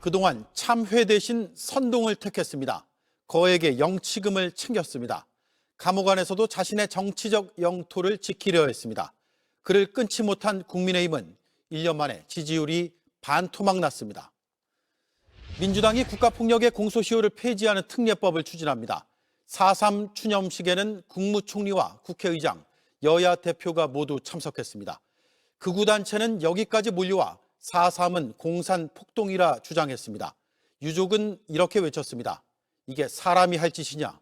그동안 참회 대신 선동을 택했습니다. 거액의 영치금을 챙겼습니다. 감옥 안에서도 자신의 정치적 영토를 지키려 했습니다. 그를 끊지 못한 국민의힘은 1년 만에 지지율이 반토막 났습니다. 민주당이 국가폭력의 공소시효를 폐지하는 특례법을 추진합니다. 4.3 추념식에는 국무총리와 국회의장, 여야 대표가 모두 참석했습니다. 극우단체는 여기까지 몰려와 4.3은 공산 폭동이라 주장했습니다. 유족은 이렇게 외쳤습니다. 이게 사람이 할 짓이냐?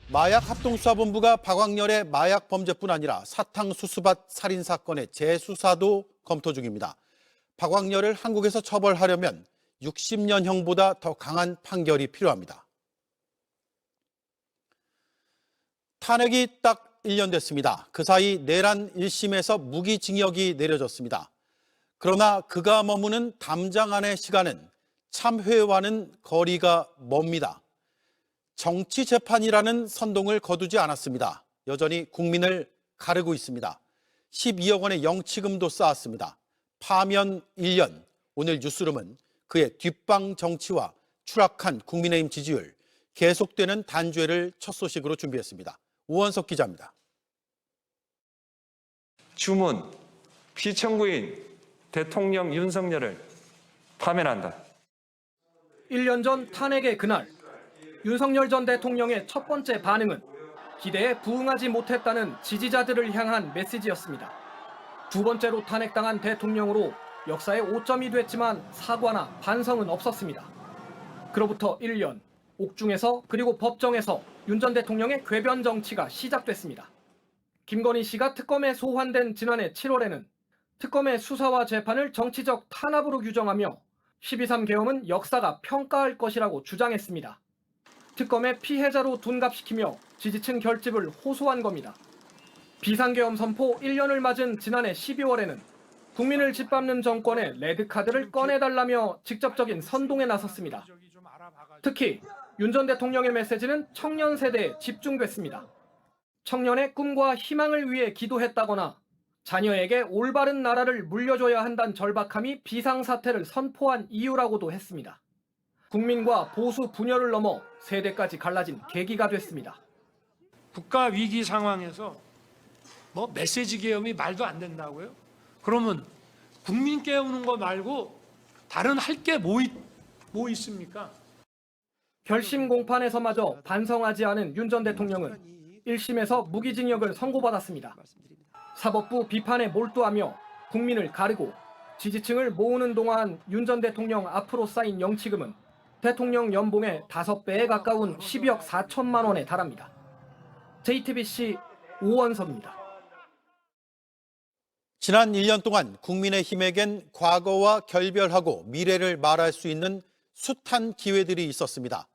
마약합동수사본부가 박광렬의 마약 범죄뿐 아니라 사탕수수밭 살인사건의 재수사도 검토 중입니다. 박광렬을 한국에서 처벌하려면 60년형보다 더 강한 판결이 필요합니다. 탄핵이 딱 1년 됐습니다. 그 사이 내란 1심에서 무기징역이 내려졌습니다. 그러나 그가 머무는 담장 안의 시간은 참회와는 거리가 멉니다. 정치재판이라는 선동을 거두지 않았습니다. 여전히 국민을 가르고 있습니다. 12억 원의 영치금도 쌓았습니다. 파면 1년, 오늘 뉴스룸은 그의 뒷방 정치와 추락한 국민의힘 지지율, 계속되는 단죄를 첫 소식으로 준비했습니다. 우원석 기자입니다. 주문, 피청구인 대통령 윤석열을 파면한다. 1년 전 탄핵의 그날, 윤석열 전 대통령의 첫 번째 반응은 기대에 부응하지 못했다는 지지자들을 향한 메시지였습니다. 두 번째로 탄핵당한 대통령으로 역사의 오점이 됐지만 사과나 반성은 없었습니다. 그로부터 1년, 옥중에서 그리고 법정에서 윤 전 대통령의 궤변 정치가 시작됐습니다. 김건희 씨가 특검에 소환된 지난해 7월에는 특검의 수사와 재판을 정치적 탄압으로 규정하며 12.3 계엄은 역사가 평가할 것이라고 주장했습니다. 특검의 피해자로 둔갑시키며 지지층 결집을 호소한 겁니다. 비상계엄 선포 1년을 맞은 지난해 12월에는 국민을 짓밟는 정권의 레드카드를 꺼내달라며 직접적인 선동에 나섰습니다. 특히 윤 전 대통령의 메시지는 청년 세대에 집중됐습니다. 청년의 꿈과 희망을 위해 기도했다거나 자녀에게 올바른 나라를 물려줘야 한다는 절박함이 비상사태를 선포한 이유라고도 했습니다. 국민과 보수 분열을 넘어 세대까지 갈라진 계기가 됐습니다. 국가 위기 상황에서 메시지 계엄이 말도 안 된다고요? 그러면 국민 깨우는 거 말고 다른 할 게 뭐 있습니까? 결심 공판에서마저 반성하지 않은 윤 전 대통령은 1심에서 무기징역을 선고받았습니다. 사법부 비판에 몰두하며 국민을 가르고 지지층을 모으는 동안 윤 전 대통령 앞으로 쌓인 영치금은 대통령 연봉의 5배에 가까운 12억 4천만 원에 달합니다. JTBC 우원석입니다. 지난 1년 동안 국민의힘에겐 과거와 결별하고 미래를 말할 수 있는 숱한 기회들이 있었습니다.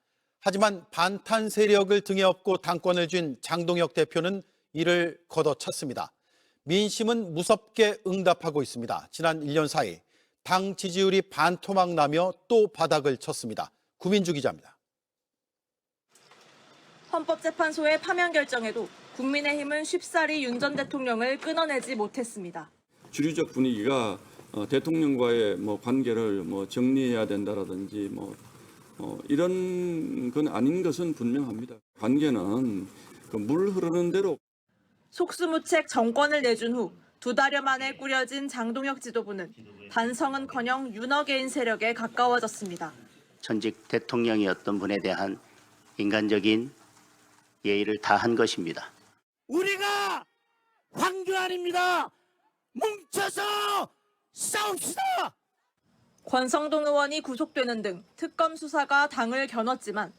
하지만 반탄 세력을 등에 업고 당권을 쥔 장동혁 대표는 이를 걷어찼습니다. 민심은 무섭게 응답하고 있습니다. 지난 1년 사이 당 지지율이 반토막 나며 또 바닥을 쳤습니다. 구민주 기자입니다. 헌법재판소의 파면 결정에도 국민의힘은 쉽사리 윤 전 대통령을 끊어내지 못했습니다. 주류적 분위기가 대통령과의 관계를 정리해야 된다라든지 이런 건 아닌 것은 분명합니다. 관계는 물 흐르는 대로. 속수무책 정권을 내준 후 2달여 만에 꾸려진 장동혁 지도부는 반성은커녕 윤허개인 세력에 가까워졌습니다. 전직 대통령이었던 분에 대한 인간적인 예의를 다한 것입니다. 우리가 황교안입니다. 뭉쳐서 싸웁시다. 권성동 의원이 구속되는 등 특검 수사가 당을 겨눴지만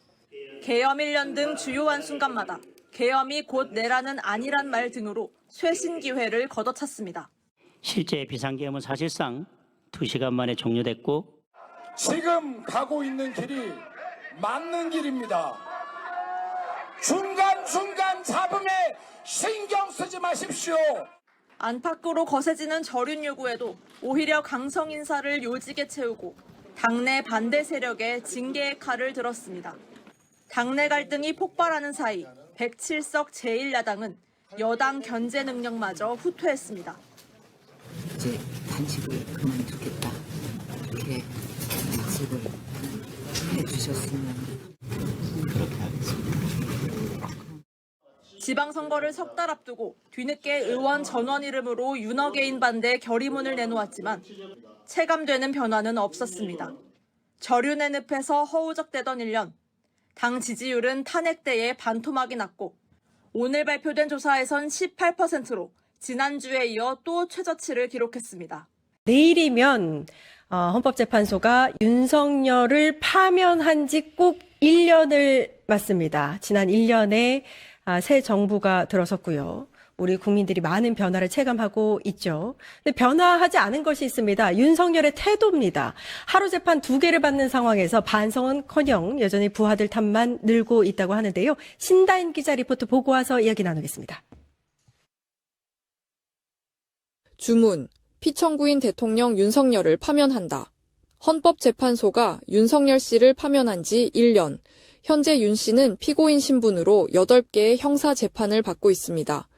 계엄 1년 등 주요한 순간마다 계엄이 곧 내란은 아니란 말 등으로 쇄신 기회를 걷어찼습니다. 실제 비상계엄은 사실상 2시간 만에 종료됐고 지금 가고 있는 길이 맞는 길입니다. 중간중간 잡음에 신경 쓰지 마십시오. 안팎으로 거세지는 절윤 요구에도 오히려 강성 인사를 요직에 채우고 당내 반대 세력에 징계의 칼을 들었습니다. 당내 갈등이 폭발하는 사이 107석 제1야당은 여당 견제 능력마저 후퇴했습니다. 이제 단식을 그만두겠다 이렇게 단속을 해주셨으면 그렇게 하겠습니다. 지방선거를 석 달 앞두고 뒤늦게 의원 전원 이름으로 윤어게인 반대 결의문을 내놓았지만 체감되는 변화는 없었습니다. 저륜의 늪에서 허우적대던 1년, 당 지지율은 탄핵 때에 반토막이 났고 오늘 발표된 조사에선 18%로 지난주에 이어 또 최저치를 기록했습니다. 내일이면 헌법재판소가 윤석열을 파면한 지 꼭 1년을 맞습니다. 지난 1년에 새 정부가 들어섰고요. 우리 국민들이 많은 변화를 체감하고 있죠. 근데 변화하지 않은 것이 있습니다. 윤석열의 태도입니다. 하루 재판 2개를 받는 상황에서 반성은커녕 여전히 부하들 탓만 늘고 있다고 하는데요. 신다인 기자 리포트 보고 와서 이야기 나누겠습니다. 주문, 피청구인 대통령 윤석열을 파면한다. 헌법재판소가 윤석열 씨를 파면한 지 1년. 현재 윤 씨는 피고인 신분으로 8개의 형사 재판을 받고 있습니다.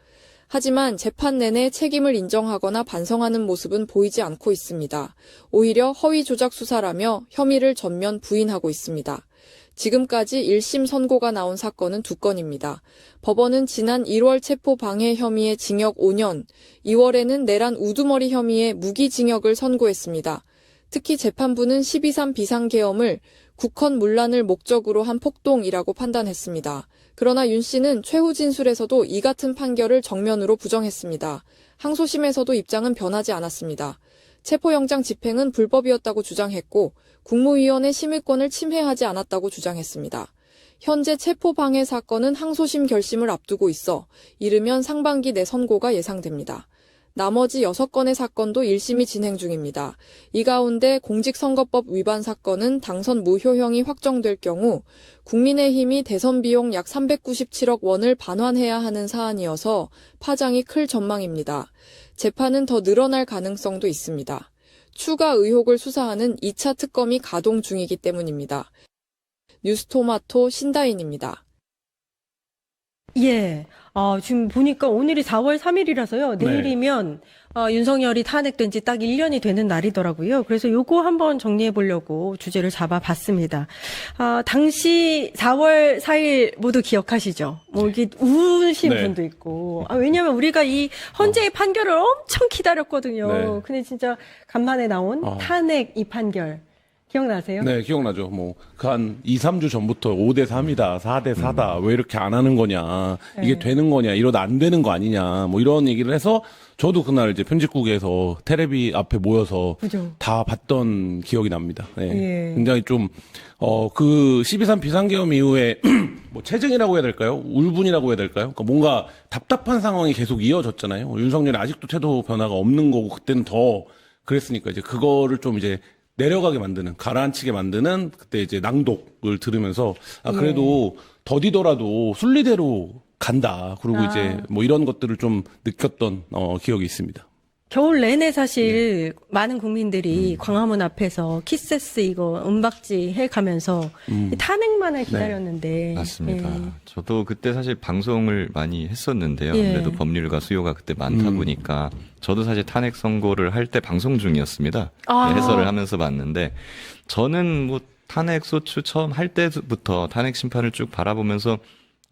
하지만 재판 내내 책임을 인정하거나 반성하는 모습은 보이지 않고 있습니다. 오히려 허위 조작 수사라며 혐의를 전면 부인하고 있습니다. 지금까지 1심 선고가 나온 사건은 2건입니다. 법원은 지난 1월 체포 방해 혐의의 징역 5년, 2월에는 내란 우두머리 혐의의 무기징역을 선고했습니다. 특히 재판부는 12.3 비상계엄을 국헌 문란을 목적으로 한 폭동이라고 판단했습니다. 그러나 윤 씨는 최후 진술에서도 이 같은 판결을 정면으로 부정했습니다. 항소심에서도 입장은 변하지 않았습니다. 체포영장 집행은 불법이었다고 주장했고 국무위원회 심의권을 침해하지 않았다고 주장했습니다. 현재 체포방해 사건은 항소심 결심을 앞두고 있어 이르면 상반기 내 선고가 예상됩니다. 나머지 6건의 사건도 1심이 진행 중입니다. 이 가운데 공직선거법 위반 사건은 당선 무효형이 확정될 경우 국민의힘이 대선 비용 약 397억 원을 반환해야 하는 사안이어서 파장이 클 전망입니다. 재판은 더 늘어날 가능성도 있습니다. 추가 의혹을 수사하는 2차 특검이 가동 중이기 때문입니다. 뉴스토마토 신다인입니다. 예. 지금 보니까 오늘이 4월 3일이라서요. 내일이면 윤석열이 탄핵된 지 딱 1년이 되는 날이더라고요. 그래서 요거 한번 정리해 보려고 주제를 잡아봤습니다. 당시 4월 4일 모두 기억하시죠? 뭐 이게 우신 분도 있고. 왜냐면 우리가 이 헌재의 판결을 엄청 기다렸거든요. 근데 진짜 간만에 나온 탄핵 이 판결. 기억나세요? 네, 기억나죠. 뭐, 한 2, 3주 전부터 5대 3이다, 4대 4다, 왜 이렇게 안 하는 거냐, 이게 되는 거냐, 이러다 안 되는 거 아니냐, 뭐 이런 얘기를 해서, 저도 그날 이제 편집국에서 테레비 앞에 모여서 그죠. 다 봤던 기억이 납니다. 네. 굉장히 좀, 그 12.3 비상계엄 이후에, 뭐 체증이라고 해야 될까요? 울분이라고 해야 될까요? 그러니까 뭔가 답답한 상황이 계속 이어졌잖아요. 윤석열이 아직도 태도 변화가 없는 거고, 그때는 더 그랬으니까 이제 그거를 좀 이제 내려가게 만드는, 가라앉히게 만드는 그때 이제 낭독을 들으면서 그래도 더디더라도 순리대로 간다. 그리고 이제 뭐 이런 것들을 좀 느꼈던 기억이 있습니다. 겨울 내내 사실 많은 국민들이 광화문 앞에서 키세스 이거 은박지 해가면서 탄핵만을 기다렸는데. 맞습니다. 저도 그때 사실 방송을 많이 했었는데요. 아무래도 법률가 수요가 그때 많다 보니까 저도 사실 탄핵 선고를 할 때 방송 중이었습니다. 해설을 하면서 봤는데 저는 뭐 탄핵 소추 처음 할 때부터 탄핵 심판을 쭉 바라보면서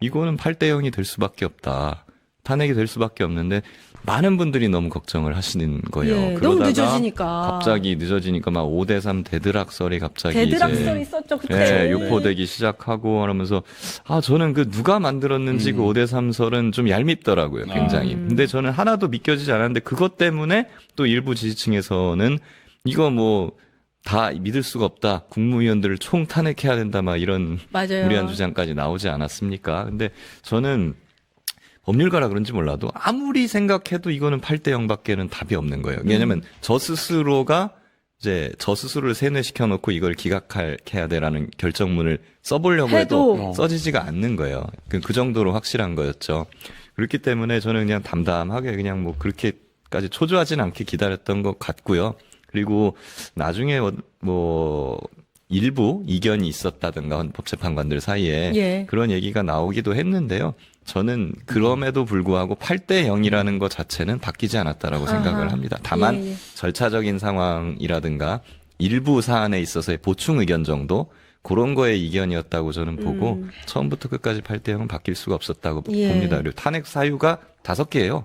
이거는 8대 0이 될 수밖에 없다. 탄핵이 될 수밖에 없는데 많은 분들이 너무 걱정을 하시는 거예요. 그러다가 너무 늦어지니까. 갑자기 늦어지니까 막 5대 3 대드락설이 갑자기 대드락설이 썼죠 그때. 유포되기 시작하고 그러면서 저는 그 누가 만들었는지 그 5대 3설은 좀 얄밉더라고요. 굉장히. 근데 저는 하나도 믿겨지지 않았는데 그것 때문에 또 일부 지지층에서는 이거 뭐 다 믿을 수가 없다. 국무위원들을 총 탄핵해야 된다. 막 이런 무리한 주장까지 나오지 않았습니까? 근데 저는 법률가라 그런지 몰라도 아무리 생각해도 이거는 8대 0밖에는 답이 없는 거예요. 왜냐면 저 스스로를 세뇌시켜 놓고 이걸 기각해야 돼라는 결정문을 써보려고 해도 써지지가 않는 거예요. 그 정도로 확실한 거였죠. 그렇기 때문에 저는 그냥 담담하게 그냥 뭐 그렇게까지 초조하진 않게 기다렸던 것 같고요. 그리고 나중에 뭐 일부 이견이 있었다든가 헌법재판관들 사이에 그런 얘기가 나오기도 했는데요. 저는 그럼에도 불구하고 8대 0이라는 것 자체는 바뀌지 않았다라고 생각을 합니다. 다만 절차적인 상황이라든가 일부 사안에 있어서의 보충 의견 정도 그런 거의 이견이었다고 저는 보고 처음부터 끝까지 8대 0은 바뀔 수가 없었다고 예. 봅니다. 그리고 탄핵 사유가 5개예요.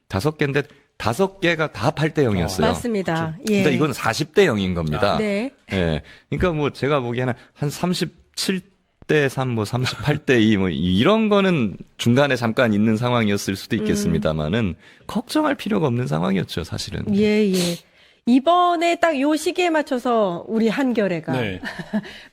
5개인데 5개가 다 8대 0이었어요. 맞습니다. 예. 그러니까 이건 40대 0인 겁니다. 네. 예. 그러니까 뭐 제가 보기에는 한 37대 3, 뭐 38대 2, 뭐 이런 거는 중간에 잠깐 있는 상황이었을 수도 있겠습니다만은 걱정할 필요가 없는 상황이었죠, 사실은. 예, 예. 이번에 딱 요 시기에 맞춰서 우리 한겨레가 네.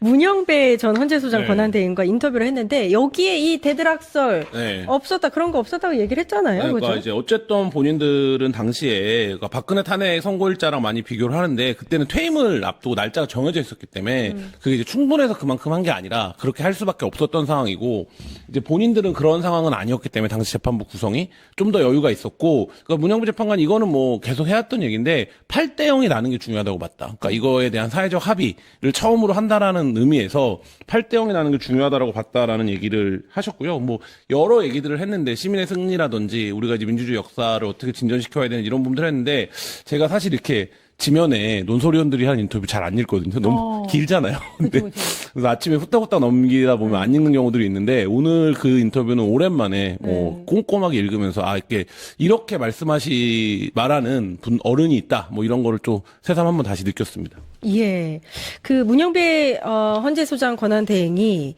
문영배 전 헌재소장 네. 권한대행과 인터뷰를 했는데 여기에 이 대드락설 네. 없었다 그런 거 없었다고 얘기를 했잖아요. 그러니까 그죠? 이제 어쨌든 본인들은 당시에 그러니까 박근혜 탄핵 선고일자랑 많이 비교를 하는데 그때는 퇴임을 앞두고 날짜가 정해져 있었기 때문에 그게 이제 충분해서 그만큼 한 게 아니라 그렇게 할 수밖에 없었던 상황이고 이제 본인들은 그런 상황은 아니었기 때문에 당시 재판부 구성이 좀 더 여유가 있었고 그러니까 문영배 재판관 이거는 뭐 계속 해왔던 얘기인데 8대 0이 나는 게 중요하다고 봤다. 그러니까 이거에 대한 사회적 합의를 처음으로 한다라는 의미에서 8대 0이 나는 게 중요하다라고 봤다라는 얘기를 하셨고요. 뭐 여러 얘기들을 했는데 시민의 승리라든지 우리가 이제 민주주의 역사를 어떻게 진전시켜야 되는 이런 부분들을 했는데 제가 사실 이렇게 지면에 논설위원들이 하는 인터뷰 잘 안 읽거든요. 너무 길잖아요. 근데 그래서 아침에 후딱후딱 넘기다 보면 안 읽는 경우들이 있는데 오늘 그 인터뷰는 오랜만에 꼼꼼하게 읽으면서 아 이렇게 말하는 분 어른이 있다. 뭐 이런 거를 좀 새삼 한번 다시 느꼈습니다. 예. 그 문영배 헌재소장 권한대행이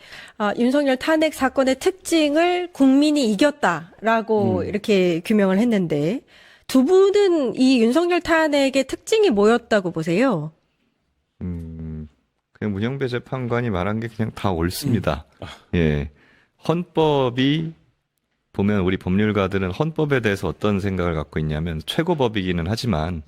윤석열 탄핵 사건의 특징을 국민이 이겼다라고 이렇게 규명을 했는데 두 분은 이 윤석열 탄핵의 특징이 뭐였다고 보세요? 그냥 문영배 재판관이 말한 게 그냥 다 옳습니다. 예. 헌법이 보면 우리 법률가들은 헌법에 대해서 어떤 생각을 갖고 있냐면 최고법이기는 하지만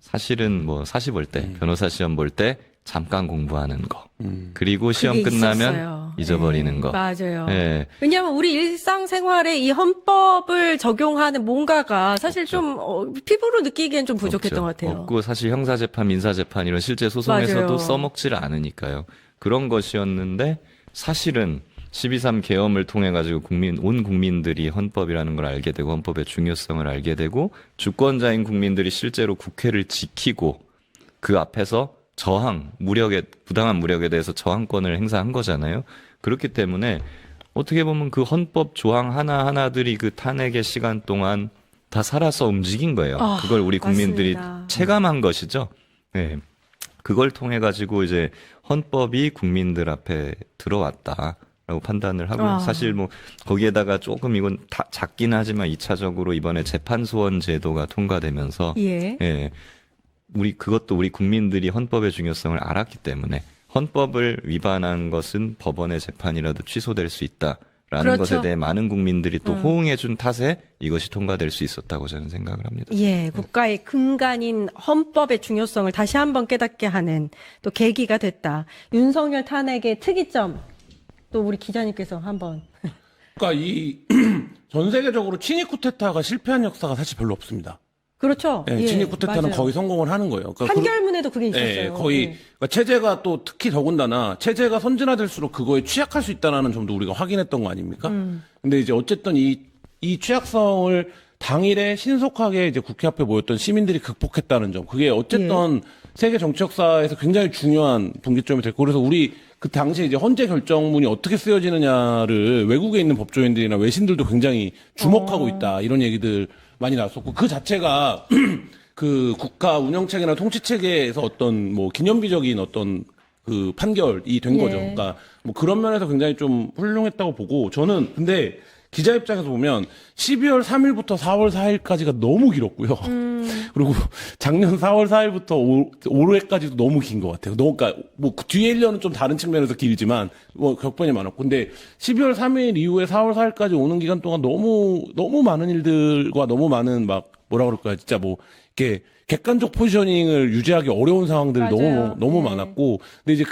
사실은 뭐 사시 볼 때, 변호사 시험 볼 때 잠깐 공부하는 거. 그리고 시험 끝나면 있었어요. 잊어버리는 거. 맞아요. 예. 왜냐하면 우리 일상생활에 이 헌법을 적용하는 뭔가가 사실 좀 피부로 느끼기엔 좀 부족했던 것 같아요. 없고 사실 형사재판, 민사재판 이런 실제 소송에서도 맞아요. 써먹지를 않으니까요. 그런 것이었는데 사실은 12.3 계엄을 통해 가지고 온 국민들이 헌법이라는 걸 알게 되고 헌법의 중요성을 알게 되고 주권자인 국민들이 실제로 국회를 지키고 그 앞에서 부당한 무력에 대해서 저항권을 행사한 거잖아요. 그렇기 때문에 어떻게 보면 그 헌법 조항 하나하나들이 그 탄핵의 시간 동안 다 살아서 움직인 거예요. 그걸 우리 국민들이 맞습니다. 체감한 것이죠. 네. 그걸 통해 가지고 이제 헌법이 국민들 앞에 들어왔다라고 판단을 하고 사실 뭐 거기에다가 조금 이건 작긴 하지만 2차적으로 이번에 재판소원 제도가 통과되면서 예. 그것도 우리 국민들이 헌법의 중요성을 알았기 때문에 헌법을 위반한 것은 법원의 재판이라도 취소될 수 있다라는 그렇죠. 것에 대해 많은 국민들이 또 호응해준 탓에 이것이 통과될 수 있었다고 저는 생각을 합니다. 예, 국가의 근간인 헌법의 중요성을 다시 한번 깨닫게 하는 또 계기가 됐다. 윤석열 탄핵의 특이점 또 우리 기자님께서 한번. 그러니까 전 세계적으로 친위 쿠데타가 실패한 역사가 사실 별로 없습니다. 그렇죠. 예, 친위 쿠데타는 맞아요. 거의 성공을 하는 거예요. 그러니까 판결문에도 그게 있었어요. 예, 거의 그러니까 체제가 또 특히 더군다나 체제가 선진화될수록 그거에 취약할 수 있다는 점도 우리가 확인했던 거 아닙니까? 근데 이제 어쨌든 이 취약성을 당일에 신속하게 이제 국회 앞에 모였던 시민들이 극복했다는 점. 그게 어쨌든 세계 정치 역사에서 굉장히 중요한 분기점이 됐고 그래서 우리 그 당시에 이제 헌재 결정문이 어떻게 쓰여지느냐를 외국에 있는 법조인들이나 외신들도 굉장히 주목하고 있다. 이런 얘기들 많이 나왔었고 그 자체가 그 국가 운영 체계나 통치 체계에서 어떤 뭐 기념비적인 어떤 그 판결이 된 거죠. 그러니까 뭐 그런 면에서 굉장히 좀 훌륭했다고 보고 저는 근데 기자 입장에서 보면 12월 3일부터 4월 4일까지가 너무 길었고요. 그리고 작년 4월 4일부터 올해까지도 너무 긴 것 같아요. 그러니까 뭐 뒤에 1년은 좀 다른 측면에서 길지만 뭐 격변이 많았고 근데 12월 3일 이후에 4월 4일까지 오는 기간 동안 너무 많은 일들과 너무 많은 막 뭐라 그럴까요? 진짜 뭐 이렇게 객관적 포지셔닝을 유지하기 어려운 상황들이 너무 많았고 근데 이제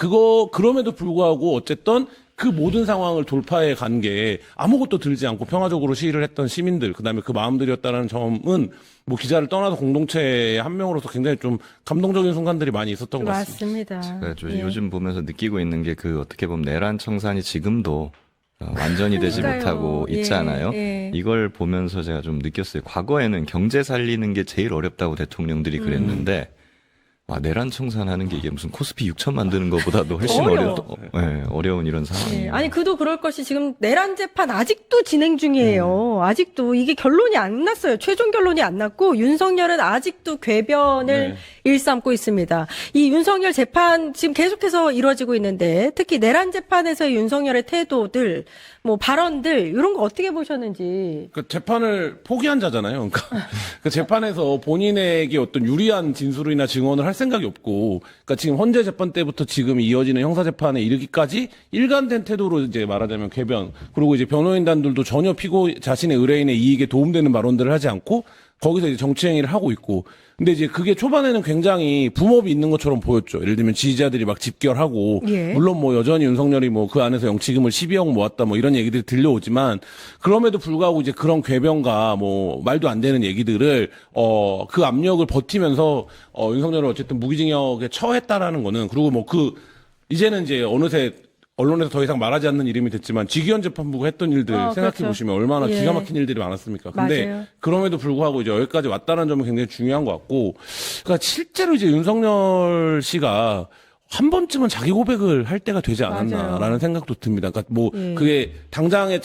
그럼에도 불구하고 어쨌든 그 모든 상황을 돌파해 간 게 아무것도 들지 않고 평화적으로 시위를 했던 시민들 그다음에 그 마음들이었다는 점은 뭐 기자를 떠나서 공동체의 한 명으로서 굉장히 좀 감동적인 순간들이 많이 있었던 것 같습니다. 맞습니다. 제가 요즘 보면서 느끼고 있는 게 그 어떻게 보면 내란 청산이 지금도 완전히 되지 못하고 있잖아요. 이걸 보면서 제가 좀 느꼈어요. 과거에는 경제 살리는 게 제일 어렵다고 대통령들이 그랬는데 내란 청산하는 게 이게 무슨 코스피 6천 만드는 것보다도 훨씬 어려운 이런 상황이에요. 아니 그도 그럴 것이 지금 내란 재판 아직도 진행 중이에요. 아직도 이게 결론이 안 났어요. 최종 결론이 안 났고 윤석열은 아직도 궤변을 일삼고 있습니다. 이 윤석열 재판 지금 계속해서 이루어지고 있는데 특히 내란 재판에서의 윤석열의 태도들, 뭐 발언들 이런 거 어떻게 보셨는지. 그 재판을 포기한 자잖아요. 그러니까 그 재판에서 본인에게 어떤 유리한 진술이나 증언을 할 생각이 없고, 그러니까 지금 헌재 재판 때부터 지금 이어지는 형사 재판에 이르기까지 일관된 태도로 이제 말하자면 궤변, 그리고 이제 변호인단들도 전혀 피고 자신의 의뢰인의 이익에 도움되는 발언들을 하지 않고 거기서 이제 정치 행위를 하고 있고. 근데 이제 그게 초반에는 굉장히 붐업이 있는 것처럼 보였죠. 예를 들면 지지자들이 막 집결하고, 물론 뭐 여전히 윤석열이 뭐 그 안에서 영치금을 12억 모았다 뭐 이런 얘기들이 들려오지만, 그럼에도 불구하고 이제 그런 궤변과 뭐 말도 안 되는 얘기들을 그 압력을 버티면서 윤석열을 어쨌든 무기징역에 처했다라는 거는, 그리고 뭐 이제는 이제 어느새 언론에서 더 이상 말하지 않는 이름이 됐지만 지기현 재판부가 했던 일들 생각해 보시면 얼마나 기가 막힌 일들이 많았습니까? 근데 맞아요. 그럼에도 불구하고 이제 여기까지 왔다는 점은 굉장히 중요한 것 같고, 그러니까 실제로 이제 윤석열 씨가 한 번쯤은 자기 고백을 할 때가 되지 않았나라는 생각도 듭니다. 그러니까 뭐 그게 당장에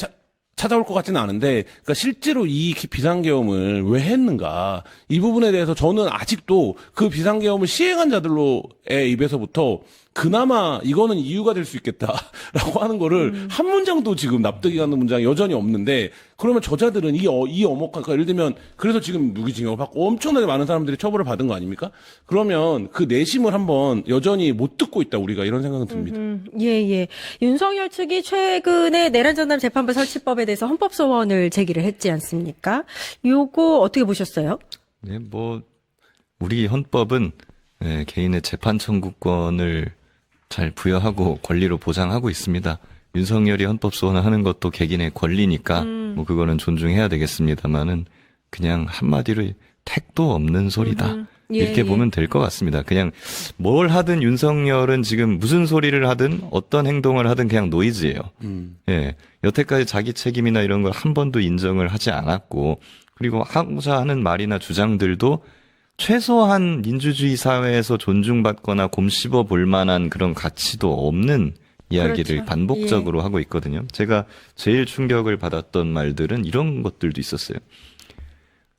찾아올 것 같지는 않은데, 그러니까 실제로 이 비상계엄을 왜 했는가, 이 부분에 대해서 저는 아직도 그 비상계엄을 시행한 자들로의 입에서부터 그나마 이거는 이유가 될 수 있겠다라고 하는 거를 한 문장도 지금 납득이 가는 문장이 여전히 없는데, 그러면 저자들은 이 엄혹한, 그러니까 예를 들면 그래서 지금 무기징역을 받고 엄청나게 많은 사람들이 처벌을 받은 거 아닙니까? 그러면 그 내심을 한번 여전히 못 듣고 있다 우리가, 이런 생각은 듭니다. 예. 윤석열 측이 최근에 내란 전담 재판부 설치법에 대해서 헌법 소원을 제기를 했지 않습니까? 요거 어떻게 보셨어요? 네, 뭐 우리 헌법은 개인의 재판 청구권을 잘 부여하고 권리로 보장하고 있습니다. 윤석열이 헌법 소원을 하는 것도 개인의 권리니까 뭐 그거는 존중해야 되겠습니다만은 그냥 한마디로 택도 없는 소리다. 이렇게 보면 될 것 같습니다. 그냥 뭘 하든 윤석열은 지금 무슨 소리를 하든 어떤 행동을 하든 그냥 노이즈예요. 여태까지 자기 책임이나 이런 걸 한 번도 인정을 하지 않았고, 그리고 하고자 하는 말이나 주장들도 최소한 민주주의 사회에서 존중받거나 곰씹어 볼 만한 그런 가치도 없는 이야기를 반복적으로 하고 있거든요. 제가 제일 충격을 받았던 말들은 이런 것들도 있었어요.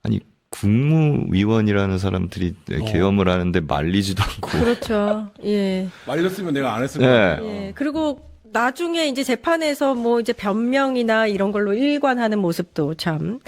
아니, 국무위원이라는 사람들이 계엄을 하는데 말리지도 않고. 그렇죠. 예. 말렸으면 내가 안 했을 거예요. 예. 그리고 나중에 이제 재판에서 뭐 이제 변명이나 이런 걸로 일관하는 모습도 참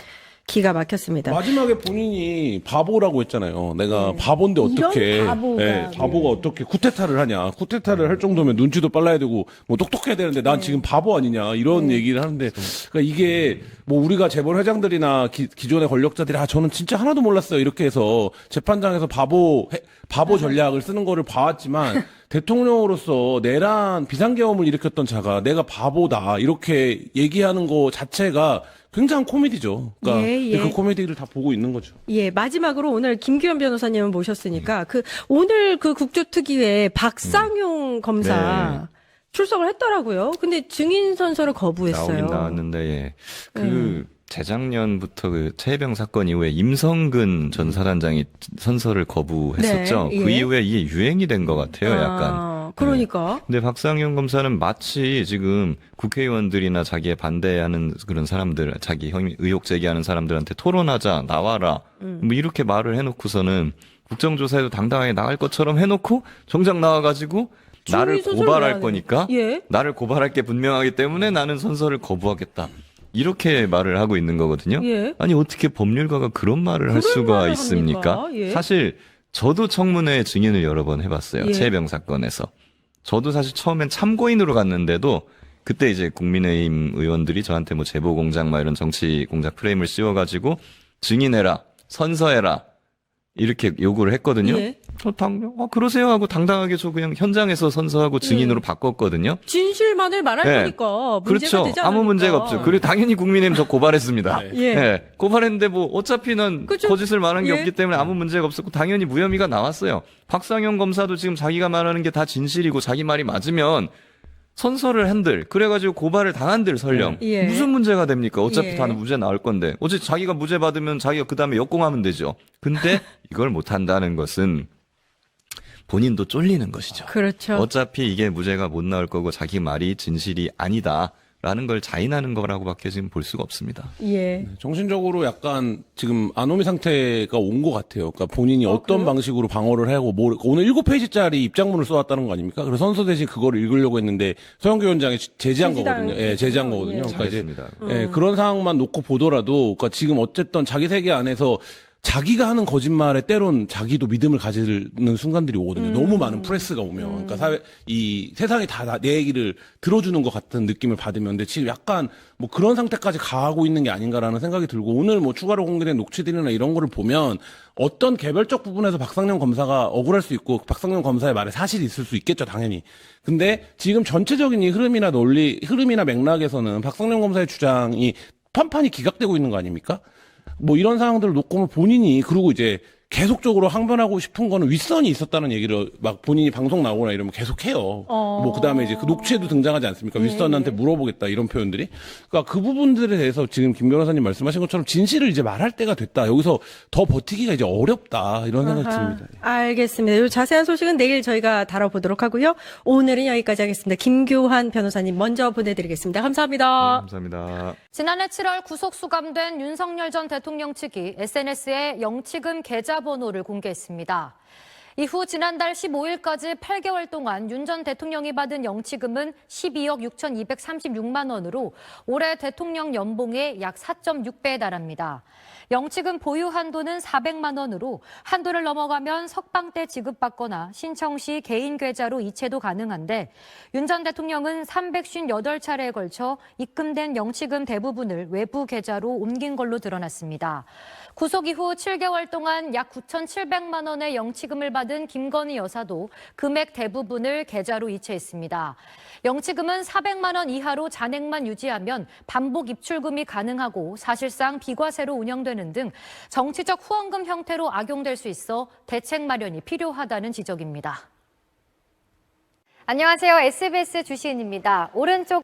기가 막혔습니다. 마지막에 본인이 바보라고 했잖아요. 내가 바보인데 어떻게, 바보가 어떻게 쿠데타를 하냐. 쿠데타를 할 정도면 눈치도 빨라야 되고 뭐 똑똑해야 되는데 난 지금 바보 아니냐, 이런 얘기를 하는데, 그러니까 이게 뭐 우리가 재벌 회장들이나 기존의 권력자들이 저는 진짜 하나도 몰랐어요 이렇게 해서 재판장에서 바보 전략을 쓰는 거를 봐왔지만, 대통령으로서 내란 비상계엄을 일으켰던 자가 내가 바보다 이렇게 얘기하는 거 자체가 굉장한 코미디죠. 그러니까 그 코미디를 다 보고 있는 거죠. 예, 마지막으로 오늘 김규현 변호사님을 모셨으니까 오늘 그 국조특위에 박상용 검사 출석을 했더라고요. 근데 증인 선서를 거부했어요. 나오긴 나왔는데 재작년부터 그 최혜병 사건 이후에 임성근 전 사단장이 선서를 거부했었죠. 그 이후에 이게 유행이 된 것 같아요, 약간. 그러니까. 근데 박상용 검사는 마치 지금 국회의원들이나 자기에 반대하는 그런 사람들, 자기 의혹 제기하는 사람들한테 토론하자, 나와라, 뭐 이렇게 말을 해놓고서는 국정조사에도 당당하게 나갈 것처럼 해놓고 정작 나와가지고 나를 고발할 거니까, 나를 고발할 게 분명하기 때문에 나는 선서를 거부하겠다. 이렇게 말을 하고 있는 거거든요. 아니, 어떻게 법률가가 그런 말을 할 수가 있습니까? 사실 저도 청문회 증인을 여러 번 해봤어요. 최혜병 사건에서. 저도 사실 처음엔 참고인으로 갔는데도 그때 이제 국민의힘 의원들이 저한테 뭐 제보 공작 막 이런 정치 공작 프레임을 씌워가지고 증인해라, 선서해라 이렇게 요구를 했거든요. 그러세요 하고 당당하게 저 그냥 현장에서 선서하고 증인으로 바꿨거든요. 진실만을 말할 거니까 문제가 되지 않으니까. 아무 문제가 없죠. 그리고 당연히 국민의힘 저 고발했습니다. 고발했는데 뭐 어차피는 거짓을 말한 게 없기 때문에 아무 문제가 없었고 당연히 무혐의가 나왔어요. 박상용 검사도 지금 자기가 말하는 게 다 진실이고 자기 말이 맞으면 선서를 한들, 그래가지고 고발을 당한들 설령 무슨 문제가 됩니까? 어차피 다 무죄 나올 건데. 어차피 자기가 무죄 받으면 자기가 그 다음에 역공하면 되죠. 근데 이걸 못 한다는 것은 본인도 쫄리는 것이죠. 그렇죠. 어차피 이게 무죄가 못 나올 거고 자기 말이 진실이 아니다라는 걸 자인하는 거라고밖에 지금 볼 수가 없습니다. 예. 정신적으로 약간 지금 아노미 상태가 온 것 같아요. 그러니까 본인이 어떤 그래요? 방식으로 방어를 하고 오늘 7페이지짜리 입장문을 써왔다는 거 아닙니까? 그래서 선서 대신 그걸 읽으려고 했는데 서영교 위원장이 제지한 거거든요. 예, 제지한 거거든요. 그러니까 이제 그런 상황만 놓고 보더라도 그러니까 지금 어쨌든 자기 세계 안에서 자기가 하는 거짓말에 때론 자기도 믿음을 가지는 순간들이 오거든요. 너무 많은 프레스가 오면. 그러니까 이 세상이 다 내 얘기를 들어주는 것 같은 느낌을 받으면. 근데 지금 약간 뭐 그런 상태까지 가고 있는 게 아닌가라는 생각이 들고 오늘 뭐 추가로 공개된 녹취들이나 이런 거를 보면 어떤 개별적 부분에서 박상용 검사가 억울할 수 있고 박상용 검사의 말에 사실이 있을 수 있겠죠, 당연히. 근데 지금 전체적인 이 흐름이나 맥락에서는 박상용 검사의 주장이 판판이 기각되고 있는 거 아닙니까? 뭐 이런 상황들을 놓고 보면 본인이 그리고 이제 계속적으로 항변하고 싶은 거는 윗선이 있었다는 얘기를 막 본인이 방송 나오거나 이러면 계속 해요. 뭐 그다음에 이제 그 녹취에도 등장하지 않습니까? 윗선한테 물어보겠다 이런 표현들이. 그러니까 그 부분들에 대해서 지금 김 변호사님 말씀하신 것처럼 진실을 이제 말할 때가 됐다. 여기서 더 버티기가 이제 어렵다 이런 생각이 듭니다. 알겠습니다. 이 자세한 소식은 내일 저희가 다뤄보도록 하고요. 오늘은 여기까지 하겠습니다. 김교환 변호사님 먼저 보내드리겠습니다. 감사합니다. 감사합니다. 지난해 7월 구속 수감된 윤석열 전 대통령 측이 SNS에 영치금 계좌번호를 공개했습니다. 이후 지난달 15일까지 8개월 동안 윤 전 대통령이 받은 영치금은 12억 6,236만 원으로 올해 대통령 연봉의 약 4.6배에 달합니다. 영치금 보유 한도는 400만 원으로 한도를 넘어가면 석방 때 지급받거나 신청 시 개인 계좌로 이체도 가능한데 윤 전 대통령은 358차례에 걸쳐 입금된 영치금 대부분을 외부 계좌로 옮긴 걸로 드러났습니다. 구속 이후 7개월 동안 약 9,700만 원의 영치금을 받은 김건희 여사도 금액 대부분을 계좌로 이체했습니다. 영치금은 400만 원 이하로 잔액만 유지하면 반복 입출금이 가능하고 사실상 비과세로 운영되는 등 정치적 후원금 형태로 악용될 수 있어 대책 마련이 필요하다는 지적입니다. 안녕하세요. SBS 주시은입니다. 오른쪽